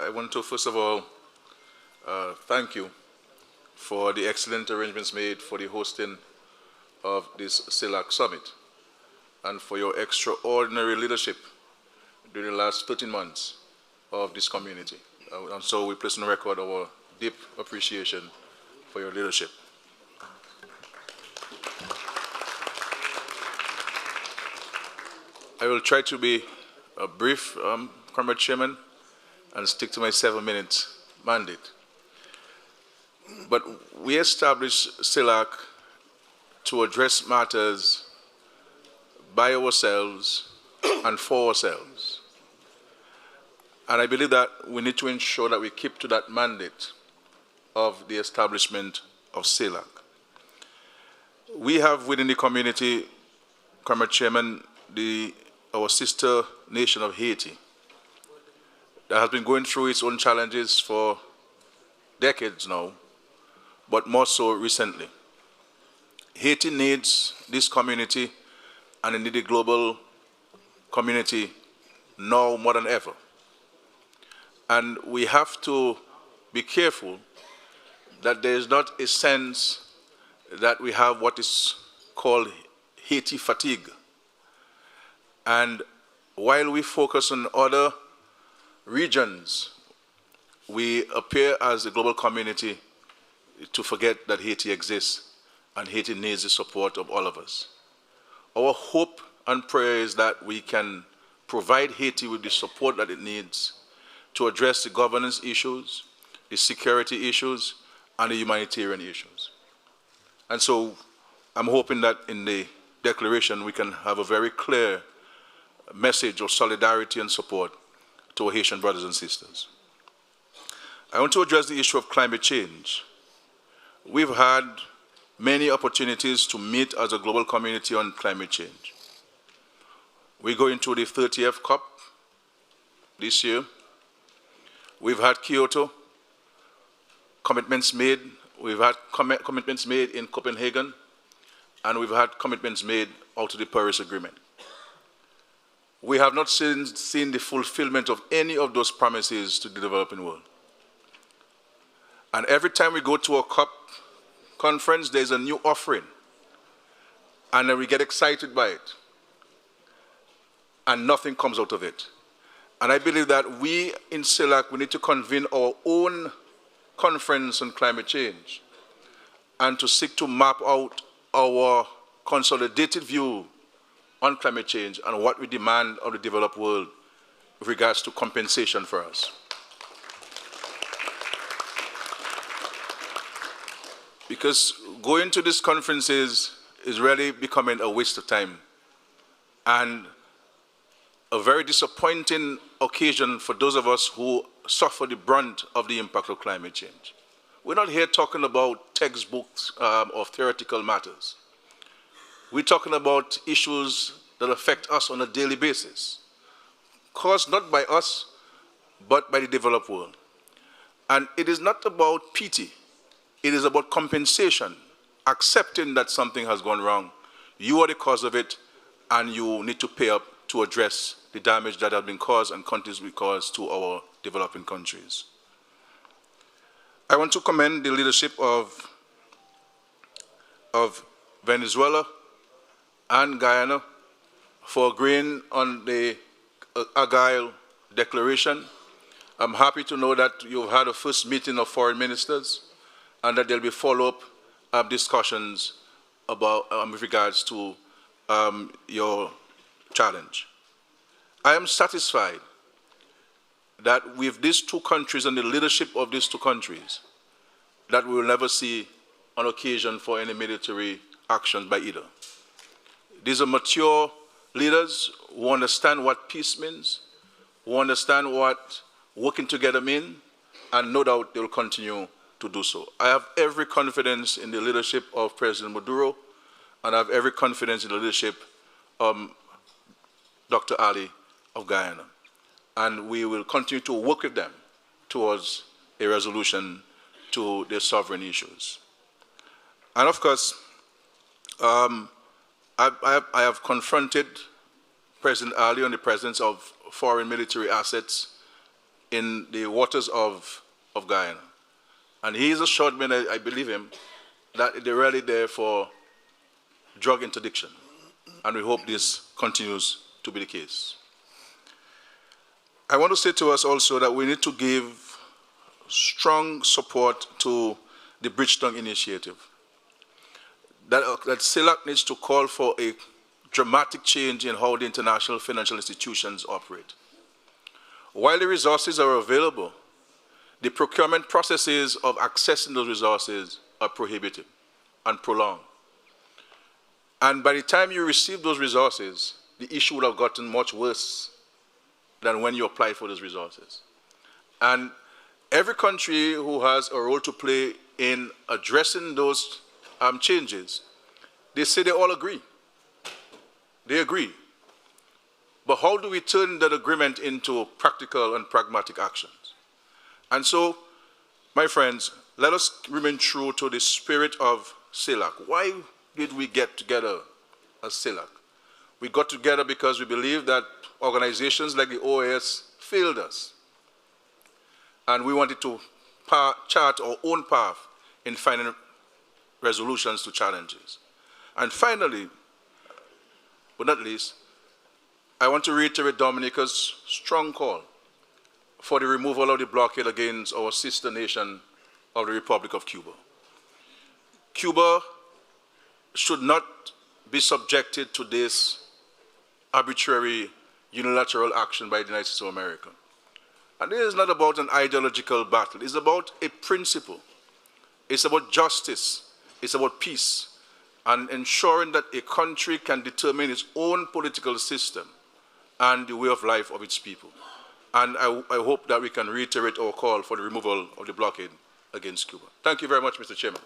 I want to first of all thank you for the excellent arrangements made for the hosting of this CELAC summit and for your extraordinary leadership during the last 13 months of this community. And so we place on record our deep appreciation for your leadership. I will try to be brief, Comrade Chairman, and stick to my 7-minute mandate. But we established CELAC to address matters by ourselves and for ourselves. And I believe that we need to ensure that we keep to that mandate of the establishment of CELAC. We have within the community, Comrade Chairman, our sister nation of Haiti that has been going through its own challenges for decades now, but more so recently. Haiti needs this community and indeed the global community now more than ever. And we have to be careful that there is not a sense that we have what is called Haiti fatigue. And while we focus on other regions, we appear as a global community to forget that Haiti exists and Haiti needs the support of all of us. Our hope and prayer is that we can provide Haiti with the support that it needs to address the governance issues, the security issues, and the humanitarian issues. And so I'm hoping that in the declaration we can have a very clear message of solidarity and support to our Haitian brothers and sisters. I want to address the issue of climate change. We've had many opportunities to meet as a global community on climate change. We go into the 30th COP this year. We've had Kyoto, commitments made. We've had commitments made in Copenhagen, and we've had commitments made out of the Paris Agreement. We have not seen the fulfillment of any of those promises to the developing world. And every time we go to a COP conference, there's a new offering. And then we get excited by it. And nothing comes out of it. And I believe that we in CELAC, we need to convene our own conference on climate change and to seek to map out our consolidated view on climate change and what we demand of the developed world with regards to compensation for us. Because going to these conferences is really becoming a waste of time and a very disappointing occasion for those of us who suffer the brunt of the impact of climate change. We're not here talking about textbooks or theoretical matters. We're talking about issues that affect us on a daily basis, caused not by us, but by the developed world. And it is not about pity. It is about compensation, accepting that something has gone wrong. You are the cause of it, and you need to pay up to address the damage that has been caused and continues to be caused to our developing countries. I want to commend the leadership of Venezuela and Guyana for agreeing on the Agile Declaration. I'm happy to know that you've had a first meeting of foreign ministers and that there'll be follow-up discussions about, with regards to your challenge. I am satisfied that with these two countries and the leadership of these two countries, that we will never see an occasion for any military action by either. These are mature leaders who understand what peace means, who understand what working together means, and no doubt they will continue to do so. I have every confidence in the leadership of President Maduro, and I have every confidence in the leadership of Dr. Ali of Guyana. And we will continue to work with them towards a resolution to their sovereign issues. And of course, I have confronted President Ali on the presence of foreign military assets in the waters of Guyana. And he is assured me, and I believe him, that they're really there for drug interdiction. And we hope this continues to be the case. I want to say to us also that we need to give strong support to the Bridgetown Initiative. That CELAC needs to call for a dramatic change in how the international financial institutions operate. While the resources are available, the procurement processes of accessing those resources are prohibitive and prolonged. And by the time you receive those resources, the issue would have gotten much worse than when you apply for those resources. And every country who has a role to play in addressing those changes, they say they all agree. They agree. But how do we turn that agreement into practical and pragmatic actions? And so, my friends, let us remain true to the spirit of CELAC. Why did we get together as CELAC? We got together because we believe that organizations like the OAS failed us. And we wanted to chart our own path in finding resolutions to challenges. And finally, but not least, I want to reiterate Dominica's strong call for the removal of the blockade against our sister nation of the Republic of Cuba. Cuba should not be subjected to this arbitrary unilateral action by the United States of America. And it is not about an ideological battle. It's about a principle. It's about justice. It's about peace and ensuring that a country can determine its own political system and the way of life of its people. And I hope that we can reiterate our call for the removal of the blockade against Cuba. Thank you very much, Mr. Chairman.